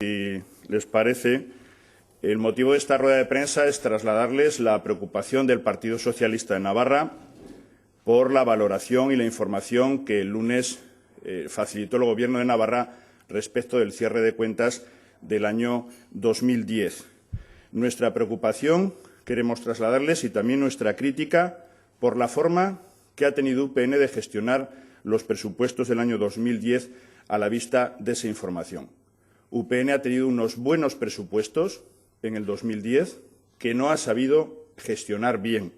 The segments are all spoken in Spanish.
Si les parece, el motivo de esta rueda de prensa es trasladarles la preocupación del Partido Socialista de Navarra por la valoración y la información que el lunes facilitó el Gobierno de Navarra respecto del cierre de cuentas del año 2010. Nuestra preocupación queremos trasladarles y también nuestra crítica por la forma que ha tenido UPN de gestionar los presupuestos del año 2010 a la vista de esa información. UPN ha tenido unos buenos presupuestos en el 2010 que no ha sabido gestionar bien.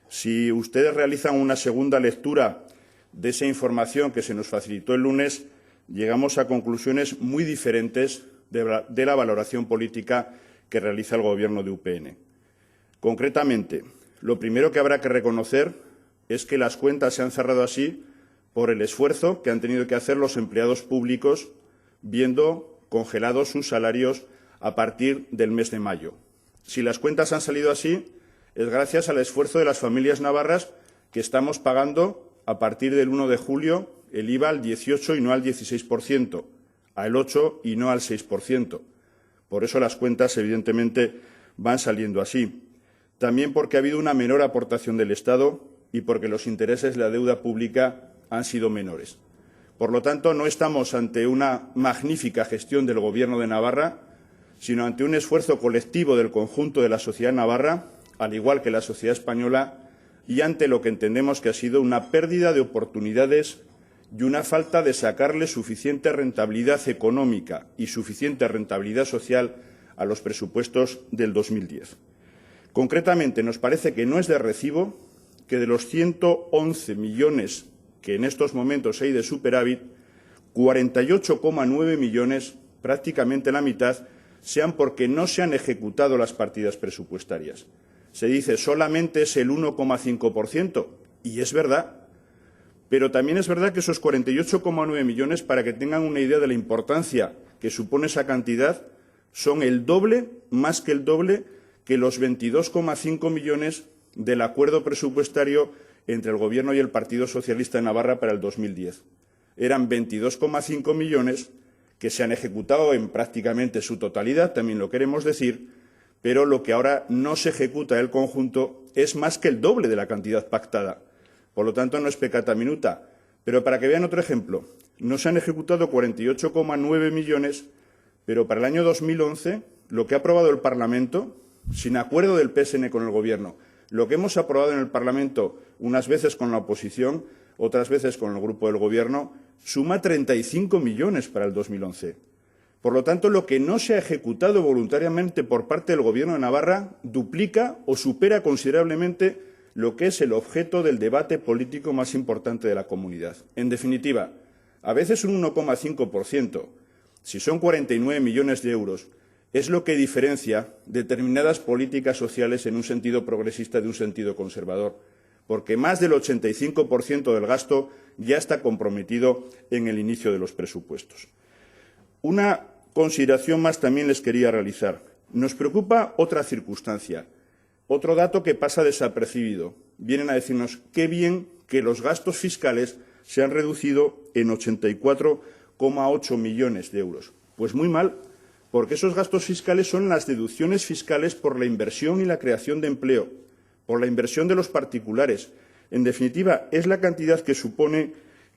Si ustedes realizan una segunda lectura de esa información que se nos facilitó el lunes, llegamos a conclusiones muy diferentes de la valoración política que realiza el Gobierno de UPN. Concretamente, lo primero que habrá que reconocer es que las cuentas se han cerrado así por el esfuerzo que han tenido que hacer los empleados públicos viendo congelados sus salarios a partir del mes de mayo. Si las cuentas han salido así, es gracias al esfuerzo de las familias navarras que estamos pagando a partir del 1 de julio el IVA al 18 y no al 16%, al 8 y no al 6%. Por eso las cuentas, evidentemente, van saliendo así. También porque ha habido una menor aportación del Estado y porque los intereses de la deuda pública han sido menores. Por lo tanto, no estamos ante una magnífica gestión del Gobierno de Navarra, sino ante un esfuerzo colectivo del conjunto de la sociedad navarra, al igual que la sociedad española, y ante lo que entendemos que ha sido una pérdida de oportunidades y una falta de sacarle suficiente rentabilidad económica y suficiente rentabilidad social a los presupuestos del 2010. Concretamente, nos parece que no es de recibo que de los 111 millones que en estos momentos hay de superávit, 48,9 millones, prácticamente la mitad, sean porque no se han ejecutado las partidas presupuestarias. Se dice solamente es el 1,5%, y es verdad. Pero también es verdad que esos 48,9 millones, para que tengan una idea de la importancia que supone esa cantidad, son el doble, más que el doble, que los 22,5 millones del acuerdo presupuestario entre el Gobierno y el Partido Socialista de Navarra para el 2010. Eran 22,5 millones que se han ejecutado en prácticamente su totalidad, también lo queremos decir, pero lo que ahora no se ejecuta del conjunto es más que el doble de la cantidad pactada. Por lo tanto, no es peccata minuta. Pero para que vean otro ejemplo, no se han ejecutado 48,9 millones, pero para el año 2011 lo que ha aprobado el Parlamento, sin acuerdo del PSN con el Gobierno, lo que hemos aprobado en el Parlamento, unas veces con la oposición, otras veces con el grupo del Gobierno, suma 35 millones para el 2011. Por lo tanto, lo que no se ha ejecutado voluntariamente por parte del Gobierno de Navarra duplica o supera considerablemente lo que es el objeto del debate político más importante de la comunidad. En definitiva, a veces un 1,5%, si son 49 millones de euros, es lo que diferencia determinadas políticas sociales en un sentido progresista de un sentido conservador, porque más del 85% del gasto ya está comprometido en el inicio de los presupuestos. Una consideración más también les quería realizar. Nos preocupa otra circunstancia, otro dato que pasa desapercibido. Vienen a decirnos qué bien que los gastos fiscales se han reducido en 84,8 millones de euros. Pues muy mal, porque esos gastos fiscales son las deducciones fiscales por la inversión y la creación de empleo, por la inversión de los particulares. En definitiva, es la cantidad que supone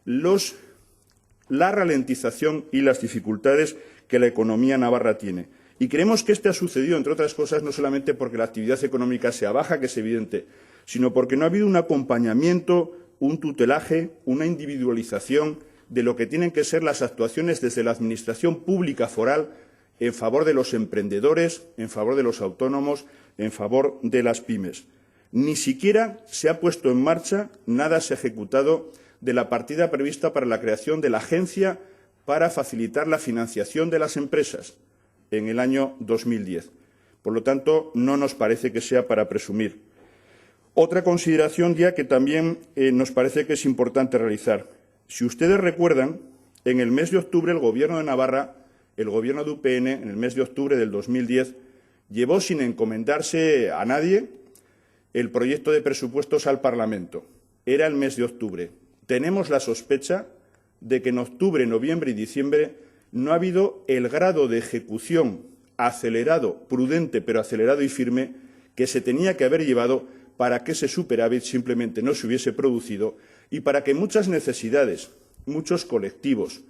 la ralentización y las dificultades que la economía navarra tiene. Y creemos que ha sucedido, entre otras cosas, no solamente porque la actividad económica sea baja, que es evidente, sino porque no ha habido un acompañamiento, un tutelaje, una individualización de lo que tienen que ser las actuaciones desde la Administración pública foral en favor de los emprendedores, en favor de los autónomos, en favor de las pymes. Ni siquiera se ha puesto en marcha, nada se ha ejecutado de la partida prevista para la creación de la Agencia para facilitar la financiación de las empresas en el año 2010. Por lo tanto, no nos parece que sea para presumir. Otra consideración ya que también nos parece que es importante realizar. Si ustedes recuerdan, en el mes de octubre el Gobierno de Navarra, el Gobierno de UPN, en el mes de octubre del 2010, llevó sin encomendarse a nadie el proyecto de presupuestos al Parlamento. Era el mes de octubre. Tenemos la sospecha de que en octubre, noviembre y diciembre no ha habido el grado de ejecución acelerado, prudente, pero acelerado y firme, que se tenía que haber llevado para que ese superávit simplemente no se hubiese producido y para que muchas necesidades, muchos colectivos,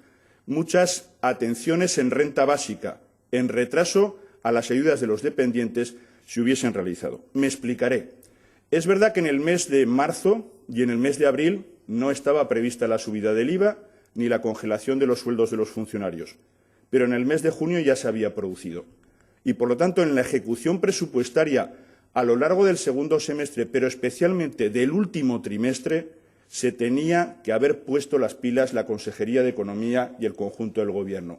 muchas atenciones en renta básica, en retraso a las ayudas de los dependientes, se hubiesen realizado. Me explicaré. Es verdad que en el mes de marzo y en el mes de abril no estaba prevista la subida del IVA ni la congelación de los sueldos de los funcionarios, pero en el mes de junio ya se había producido. Y, por lo tanto, en la ejecución presupuestaria a lo largo del segundo semestre, pero especialmente del último trimestre, se tenía que haber puesto las pilas la Consejería de Economía y el conjunto del Gobierno.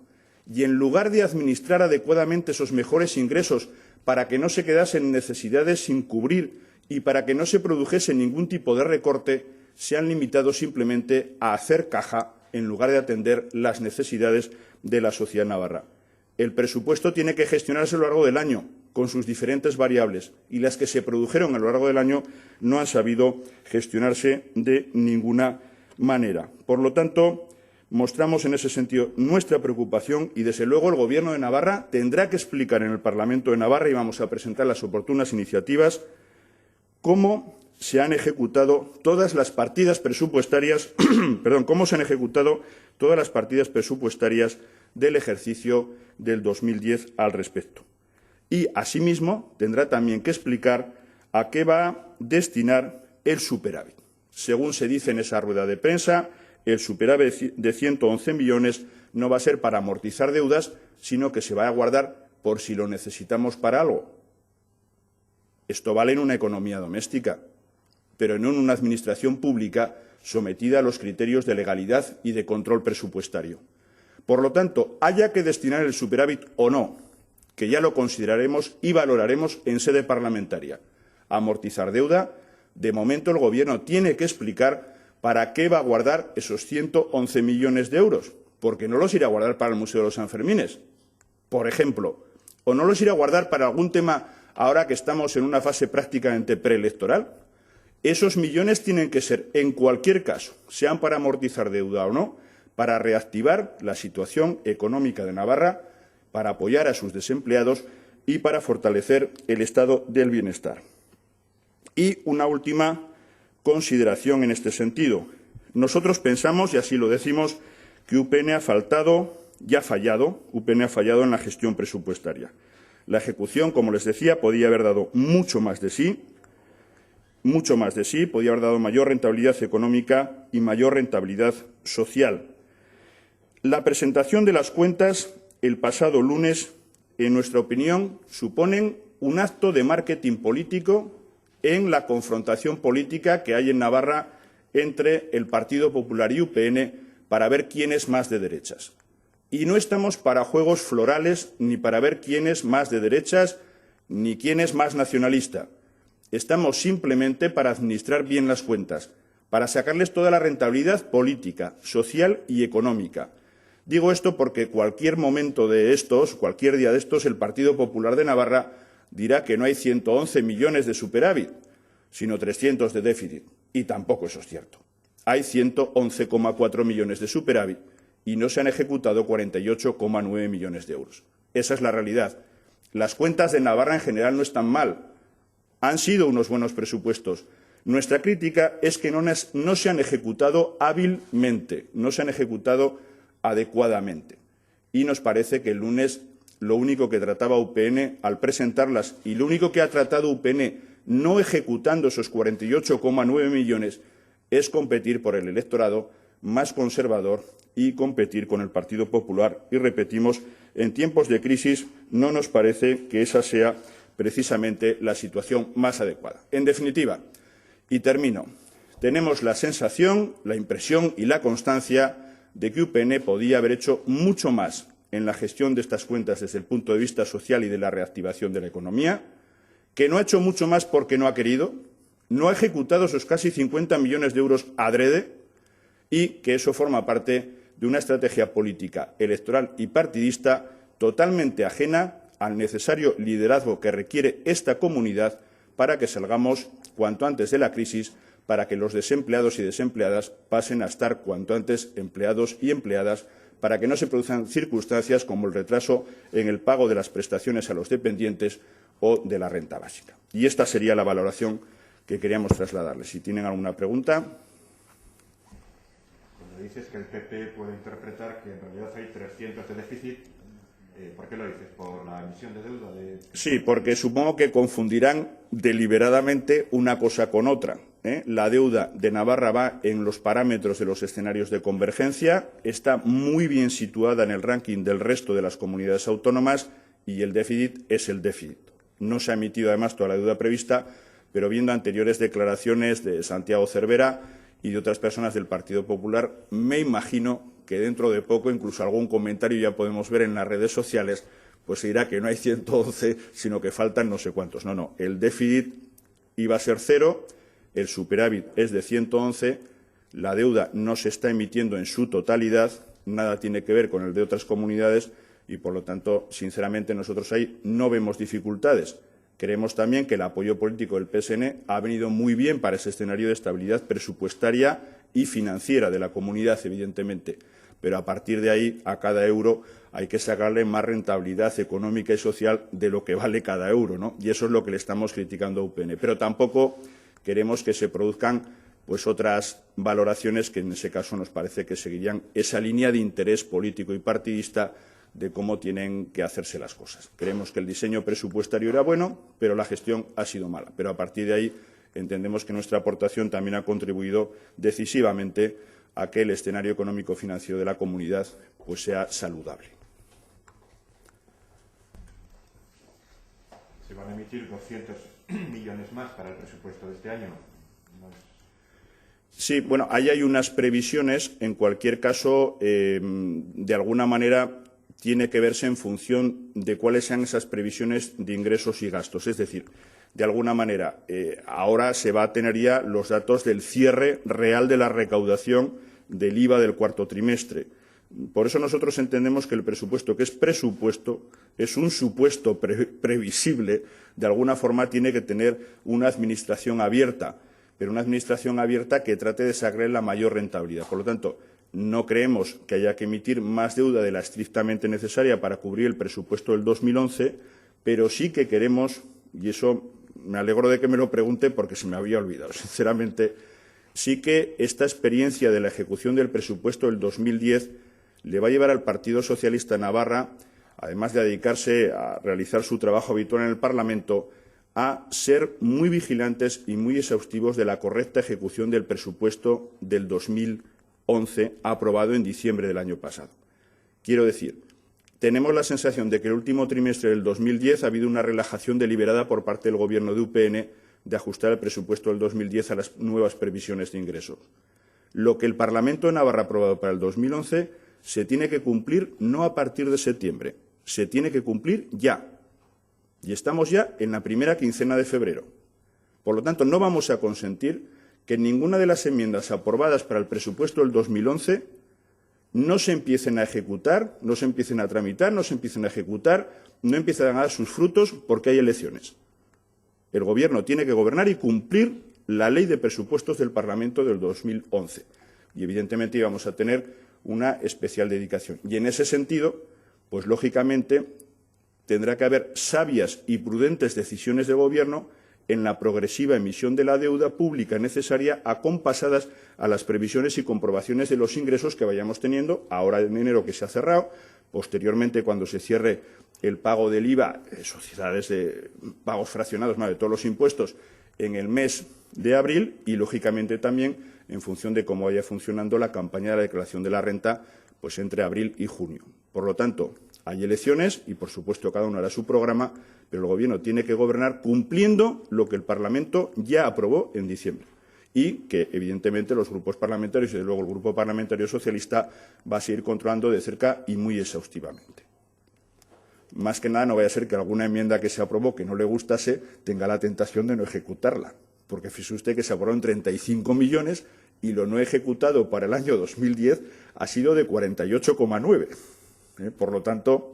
Y en lugar de administrar adecuadamente esos mejores ingresos para que no se quedasen necesidades sin cubrir y para que no se produjese ningún tipo de recorte, se han limitado simplemente a hacer caja en lugar de atender las necesidades de la sociedad navarra. El presupuesto tiene que gestionarse a lo largo del año, con sus diferentes variables, y las que se produjeron a lo largo del año no han sabido gestionarse de ninguna manera. Por lo tanto, mostramos en ese sentido nuestra preocupación y, desde luego, el Gobierno de Navarra tendrá que explicar en el Parlamento de Navarra, y vamos a presentar las oportunas iniciativas, cómo se han ejecutado todas las partidas presupuestarias, cómo se han ejecutado todas las partidas presupuestarias del ejercicio del 2010 al respecto. Y, asimismo, tendrá también que explicar a qué va a destinar el superávit. Según se dice en esa rueda de prensa, el superávit de 111 millones no va a ser para amortizar deudas, sino que se va a guardar por si lo necesitamos para algo. Esto vale en una economía doméstica, pero no en una administración pública sometida a los criterios de legalidad y de control presupuestario. Por lo tanto, haya que destinar el superávit o no, que ya lo consideraremos y valoraremos en sede parlamentaria, a amortizar deuda, de momento el Gobierno tiene que explicar para qué va a guardar esos 111 millones de euros, porque no los irá a guardar para el Museo de los Sanfermines, por ejemplo, o no los irá a guardar para algún tema ahora que estamos en una fase prácticamente preelectoral. Esos millones tienen que ser, en cualquier caso, sean para amortizar deuda o no, para reactivar la situación económica de Navarra, para apoyar a sus desempleados y para fortalecer el estado del bienestar. Y una última consideración en este sentido. Nosotros pensamos, y así lo decimos, que UPN ha fallado en la gestión presupuestaria. La ejecución, como les decía, podía haber dado mucho más de sí, podía haber dado mayor rentabilidad económica y mayor rentabilidad social. La presentación de las cuentas el pasado lunes, en nuestra opinión, suponen un acto de marketing político en la confrontación política que hay en Navarra entre el Partido Popular y UPN para ver quién es más de derechas. Y no estamos para juegos florales ni para ver quién es más de derechas ni quién es más nacionalista. Estamos simplemente para administrar bien las cuentas, para sacarles toda la rentabilidad política, social y económica. Digo esto porque cualquier momento de estos, cualquier día de estos, el Partido Popular de Navarra dirá que no hay 111 millones de superávit, sino 300 de déficit. Y tampoco eso es cierto. Hay 111,4 millones de superávit y no se han ejecutado 48,9 millones de euros. Esa es la realidad. Las cuentas de Navarra en general no están mal. Han sido unos buenos presupuestos. Nuestra crítica es que no se han ejecutado hábilmente, no se han ejecutado adecuadamente. Y nos parece que el lunes lo único que trataba UPN al presentarlas y lo único que ha tratado UPN no ejecutando esos 48,9 millones es competir por el electorado más conservador y competir con el Partido Popular. Y repetimos, en tiempos de crisis no nos parece que esa sea precisamente la situación más adecuada. En definitiva, y termino, tenemos la sensación, la impresión y la constancia de que UPN podía haber hecho mucho más en la gestión de estas cuentas desde el punto de vista social y de la reactivación de la economía, que no ha hecho mucho más porque no ha querido, no ha ejecutado esos casi 50 millones de euros adrede y que eso forma parte de una estrategia política, electoral y partidista totalmente ajena al necesario liderazgo que requiere esta comunidad para que salgamos cuanto antes de la crisis, para que los desempleados y desempleadas pasen a estar cuanto antes empleados y empleadas, para que no se produzcan circunstancias como el retraso en el pago de las prestaciones a los dependientes o de la renta básica. Y esta sería la valoración que queríamos trasladarles. Si tienen alguna pregunta. Cuando dices que el PP puede interpretar que en realidad hay 300 de déficit, ¿por qué lo dices? ¿Por la emisión de deuda? Sí, porque supongo que confundirán deliberadamente una cosa con otra. La deuda de Navarra va en los parámetros de los escenarios de convergencia, está muy bien situada en el ranking del resto de las comunidades autónomas y el déficit es el déficit. No se ha emitido además toda la deuda prevista, pero viendo anteriores declaraciones de Santiago Cervera y de otras personas del Partido Popular, me imagino que dentro de poco, incluso algún comentario ya podemos ver en las redes sociales, pues se dirá que no hay 111, sino que faltan no sé cuántos. No, el déficit iba a ser 0, el superávit es de 111, la deuda no se está emitiendo en su totalidad, nada tiene que ver con el de otras comunidades y, por lo tanto, sinceramente, nosotros ahí no vemos dificultades. Creemos también que el apoyo político del PSN ha venido muy bien para ese escenario de estabilidad presupuestaria y financiera de la comunidad, evidentemente. Pero a partir de ahí, a cada euro hay que sacarle más rentabilidad económica y social de lo que vale cada euro, ¿no? Y eso es lo que le estamos criticando a UPN. Pero tampoco queremos que se produzcan pues otras valoraciones que en ese caso nos parece que seguirían esa línea de interés político y partidista de cómo tienen que hacerse las cosas. Creemos que el diseño presupuestario era bueno, pero la gestión ha sido mala. Pero a partir de ahí entendemos que nuestra aportación también ha contribuido decisivamente a que el escenario económico-financiero de la comunidad pues sea saludable. Se van a emitir 200 millones más para el presupuesto de este año. Sí, bueno, ahí hay unas previsiones. En cualquier caso, de alguna manera tiene que verse en función de cuáles sean esas previsiones de ingresos y gastos. Es decir, de alguna manera, ahora se va a tener ya los datos del cierre real de la recaudación del IVA del cuarto trimestre. Por eso nosotros entendemos que el presupuesto, que es presupuesto, es un supuesto previsible, de alguna forma tiene que tener una administración abierta, pero una administración abierta que trate de sacarle la mayor rentabilidad. Por lo tanto, no creemos que haya que emitir más deuda de la estrictamente necesaria para cubrir el presupuesto del 2011, pero sí que queremos, y eso me alegro de que me lo pregunte porque se me había olvidado, sinceramente, sí que esta experiencia de la ejecución del presupuesto del 2010 le va a llevar al Partido Socialista de Navarra, además de dedicarse a realizar su trabajo habitual en el Parlamento, a ser muy vigilantes y muy exhaustivos de la correcta ejecución del presupuesto del 2011 aprobado en diciembre del año pasado. Quiero decir, tenemos la sensación de que el último trimestre del 2010 ha habido una relajación deliberada por parte del Gobierno de UPN de ajustar el presupuesto del 2010 a las nuevas previsiones de ingresos. Lo que el Parlamento de Navarra ha aprobado para el 2011 se tiene que cumplir no a partir de septiembre, se tiene que cumplir ya. Y estamos ya en la primera quincena de febrero. Por lo tanto, no vamos a consentir que ninguna de las enmiendas aprobadas para el presupuesto del 2011 no se empiecen a ejecutar, no se empiecen a tramitar, no se empiecen a ejecutar, no empiecen a dar sus frutos porque hay elecciones. El Gobierno tiene que gobernar y cumplir la Ley de Presupuestos del Parlamento del 2011. Y, evidentemente, íbamos a tener una especial dedicación. Y, en ese sentido, pues, lógicamente, tendrá que haber sabias y prudentes decisiones de Gobierno en la progresiva emisión de la deuda pública necesaria acompasadas a las previsiones y comprobaciones de los ingresos que vayamos teniendo, ahora en enero que se ha cerrado, posteriormente cuando se cierre el pago del IVA, sociedades de pagos fraccionados, de todos los impuestos, en el mes de abril y, lógicamente, también en función de cómo vaya funcionando la campaña de la declaración de la renta pues entre abril y junio. Por lo tanto, hay elecciones y, por supuesto, cada uno hará su programa, pero el Gobierno tiene que gobernar cumpliendo lo que el Parlamento ya aprobó en diciembre y que, evidentemente, los grupos parlamentarios y, desde luego, el Grupo Parlamentario Socialista va a seguir controlando de cerca y muy exhaustivamente. Más que nada, no vaya a ser que alguna enmienda que se aprobó que no le gustase tenga la tentación de no ejecutarla, porque fíjese usted que se aprobaron 35 millones y lo no ejecutado para el año 2010 ha sido de 48,9. Por lo tanto,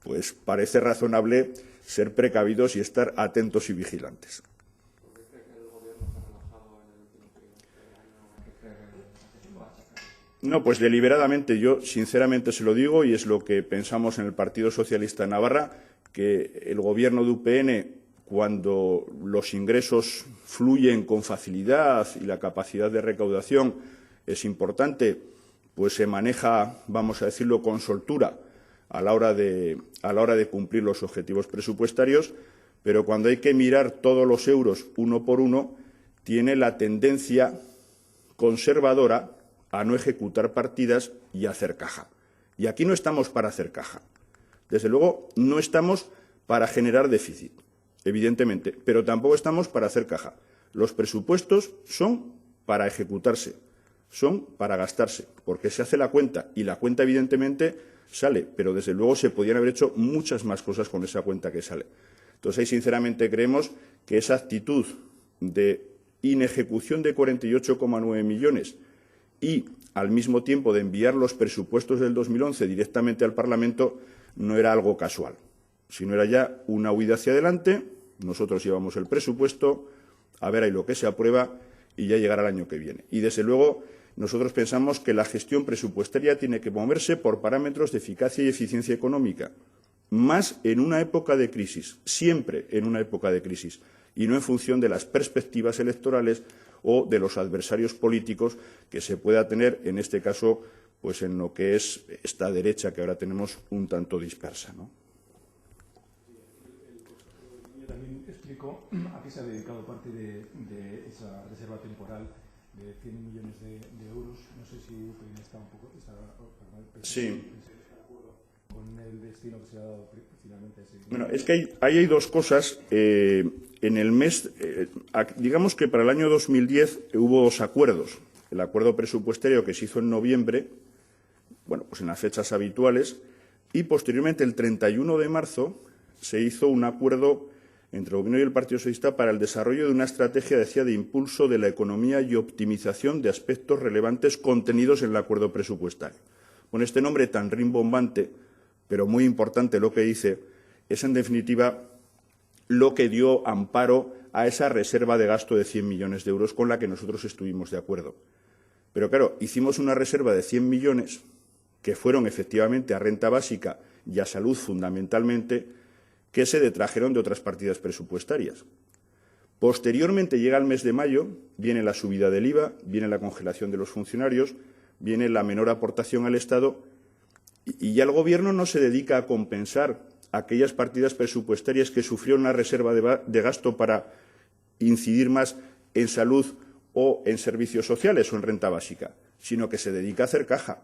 pues parece razonable ser precavidos y estar atentos y vigilantes. No, pues deliberadamente. Yo sinceramente se lo digo y es lo que pensamos en el Partido Socialista de Navarra, que el Gobierno de UPN, cuando los ingresos fluyen con facilidad y la capacidad de recaudación es importante, pues se maneja, vamos a decirlo, con soltura a la hora de cumplir los objetivos presupuestarios, pero cuando hay que mirar todos los euros uno por uno, tiene la tendencia conservadora a no ejecutar partidas y a hacer caja. Y aquí no estamos para hacer caja. Desde luego, no estamos para generar déficit, evidentemente, pero tampoco estamos para hacer caja. Los presupuestos son para ejecutarse, son para gastarse, porque se hace la cuenta y la cuenta, evidentemente, sale, pero desde luego se podían haber hecho muchas más cosas con esa cuenta que sale. Entonces, ahí sinceramente creemos que esa actitud de inejecución de 48,9 millones y, al mismo tiempo, de enviar los presupuestos del 2011 directamente al Parlamento no era algo casual, sino era ya una huida hacia adelante. Nosotros llevamos el presupuesto, a ver ahí lo que se aprueba y ya llegará el año que viene. Y, desde luego, nosotros pensamos que la gestión presupuestaria tiene que moverse por parámetros de eficacia y eficiencia económica, más en una época de crisis, siempre en una época de crisis, y no en función de las perspectivas electorales o de los adversarios políticos que se pueda tener, en este caso, pues en lo que es esta derecha que ahora tenemos un tanto dispersa, ¿no? Yo también explico a qué se ha dedicado parte de esa reserva temporal de 100 millones de euros. No sé si UPN está un poco... Sí. Con el destino que se ha dado finalmente a ese dinero. Bueno, es que ahí hay dos cosas. En el mes, digamos que para el año 2010 hubo dos acuerdos. El acuerdo presupuestario que se hizo en noviembre, bueno, pues en las fechas habituales, y posteriormente el 31 de marzo se hizo un acuerdo entre el Gobierno y el Partido Socialista para el desarrollo de una estrategia, decía, de impulso de la economía y optimización de aspectos relevantes contenidos en el acuerdo presupuestario. Con este nombre tan rimbombante, pero muy importante lo que dice, es en definitiva lo que dio amparo a esa reserva de gasto de 100 millones de euros con la que nosotros estuvimos de acuerdo. Pero claro, hicimos una reserva de 100 millones que fueron efectivamente a renta básica y a salud fundamentalmente, que se detrajeron de otras partidas presupuestarias. Posteriormente llega el mes de mayo, viene la subida del IVA, viene la congelación de los funcionarios, viene la menor aportación al Estado y ya el Gobierno no se dedica a compensar aquellas partidas presupuestarias que sufrieron una reserva de gasto para incidir más en salud o en servicios sociales o en renta básica, sino que se dedica a hacer caja.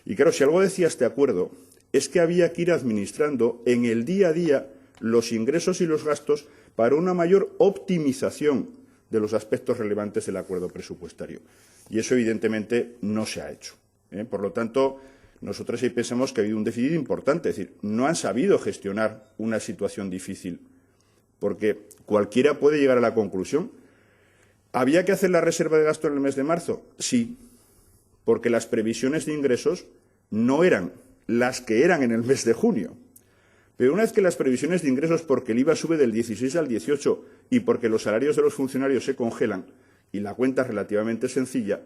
Y claro, si algo decía este acuerdo, es que había que ir administrando en el día a día los ingresos y los gastos para una mayor optimización de los aspectos relevantes del acuerdo presupuestario. Y eso, evidentemente, no se ha hecho. Por lo tanto, nosotros ahí pensamos que ha habido un déficit importante. Es decir, no han sabido gestionar una situación difícil, porque cualquiera puede llegar a la conclusión. ¿Había que hacer la reserva de gasto en el mes de marzo? Sí, porque las previsiones de ingresos no eran las que eran en el mes de junio. Pero una vez que las previsiones de ingresos, porque el IVA sube del 16 al 18 y porque los salarios de los funcionarios se congelan, y la cuenta es relativamente sencilla,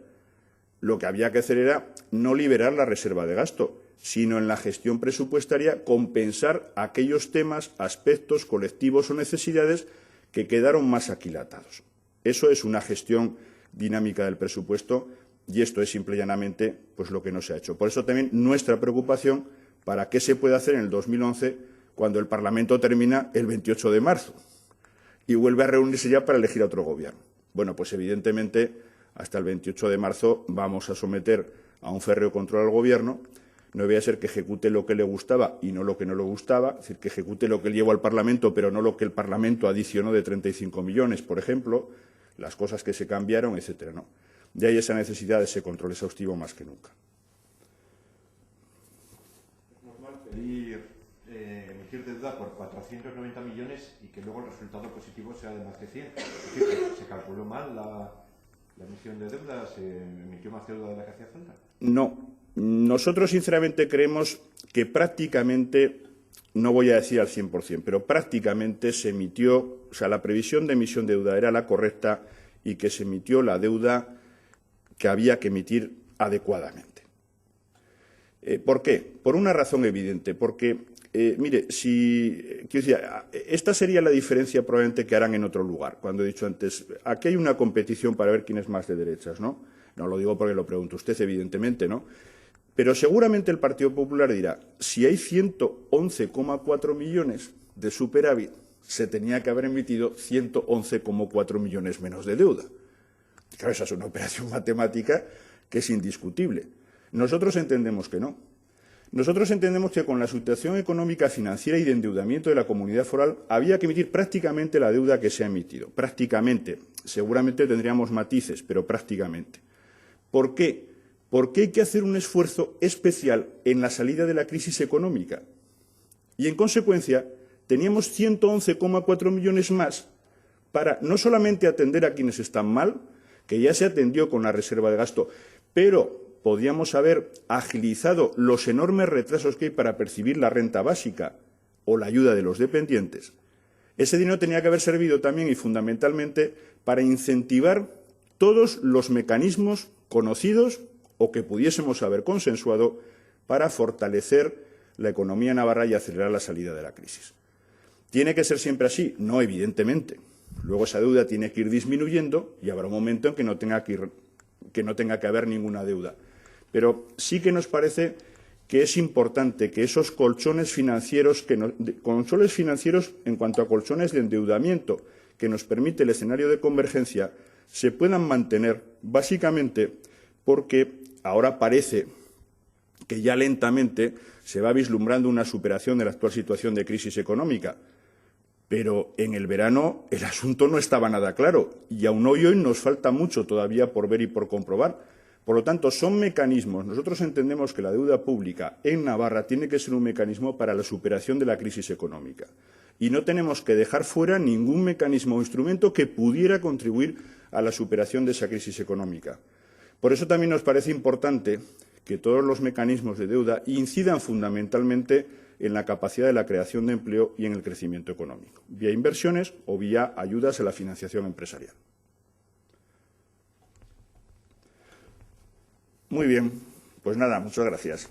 lo que había que hacer era no liberar la reserva de gasto, sino en la gestión presupuestaria compensar aquellos temas, aspectos, colectivos o necesidades que quedaron más aquilatados. Eso es una gestión dinámica del presupuesto y esto es simple y llanamente pues, lo que no se ha hecho. Por eso también nuestra preocupación para qué se puede hacer en el 2011 cuando el Parlamento termina el 28 de marzo y vuelve a reunirse ya para elegir a otro Gobierno. Bueno, pues evidentemente hasta el 28 de marzo vamos a someter a un férreo control al Gobierno. No voy a ser que ejecute lo que le gustaba y no lo que no le gustaba, es decir, que ejecute lo que llevó al Parlamento, pero no lo que el Parlamento adicionó de 35 millones, por ejemplo, las cosas que se cambiaron, etcétera, ¿no? Ya hay esa necesidad de ese control exhaustivo más que nunca. Es normal pedir emitir deuda por 490 millones y que luego el resultado positivo sea de más de 100. Es decir, ¿se calculó mal la emisión de deuda? ¿Se emitió más deuda de la que hacía falta? No. Nosotros, sinceramente, creemos que prácticamente, no voy a decir al 100%, pero prácticamente se emitió, o sea, la previsión de emisión de deuda era la correcta y que se emitió la deuda que había que emitir adecuadamente. ¿Por qué? Por una razón evidente, porque, mire, esta sería la diferencia probablemente que harán en otro lugar. Cuando he dicho antes, aquí hay una competición para ver quién es más de derechas, ¿no? No lo digo porque lo pregunta usted, evidentemente, ¿no? Pero seguramente el Partido Popular dirá, si hay 111,4 millones de superávit, se tenía que haber emitido 111,4 millones menos de deuda. Claro, esa es una operación matemática que es indiscutible. Nosotros entendemos que no. Nosotros entendemos que con la situación económica, financiera y de endeudamiento de la comunidad foral había que emitir prácticamente la deuda que se ha emitido. Prácticamente. Seguramente tendríamos matices, pero prácticamente. ¿Por qué? Porque hay que hacer un esfuerzo especial en la salida de la crisis económica. Y, en consecuencia, teníamos 111,4 millones más para no solamente atender a quienes están mal, que ya se atendió con la reserva de gasto, pero podíamos haber agilizado los enormes retrasos que hay para percibir la renta básica o la ayuda de los dependientes. Ese dinero tenía que haber servido también y fundamentalmente para incentivar todos los mecanismos conocidos o que pudiésemos haber consensuado para fortalecer la economía navarra y acelerar la salida de la crisis. ¿Tiene que ser siempre así? No, evidentemente. Luego esa deuda tiene que ir disminuyendo y habrá un momento en que no tenga que haber ninguna deuda. Pero sí que nos parece que es importante que esos colchones financieros en cuanto a colchones de endeudamiento que nos permite el escenario de convergencia se puedan mantener, básicamente porque ahora parece que ya lentamente se va vislumbrando una superación de la actual situación de crisis económica. Pero en el verano el asunto no estaba nada claro y aún hoy nos falta mucho todavía por ver y por comprobar. Por lo tanto, son mecanismos. Nosotros entendemos que la deuda pública en Navarra tiene que ser un mecanismo para la superación de la crisis económica. Y no tenemos que dejar fuera ningún mecanismo o instrumento que pudiera contribuir a la superación de esa crisis económica. Por eso también nos parece importante que todos los mecanismos de deuda incidan fundamentalmente en la capacidad de la creación de empleo y en el crecimiento económico, vía inversiones o vía ayudas a la financiación empresarial. Muy bien, pues nada, muchas gracias.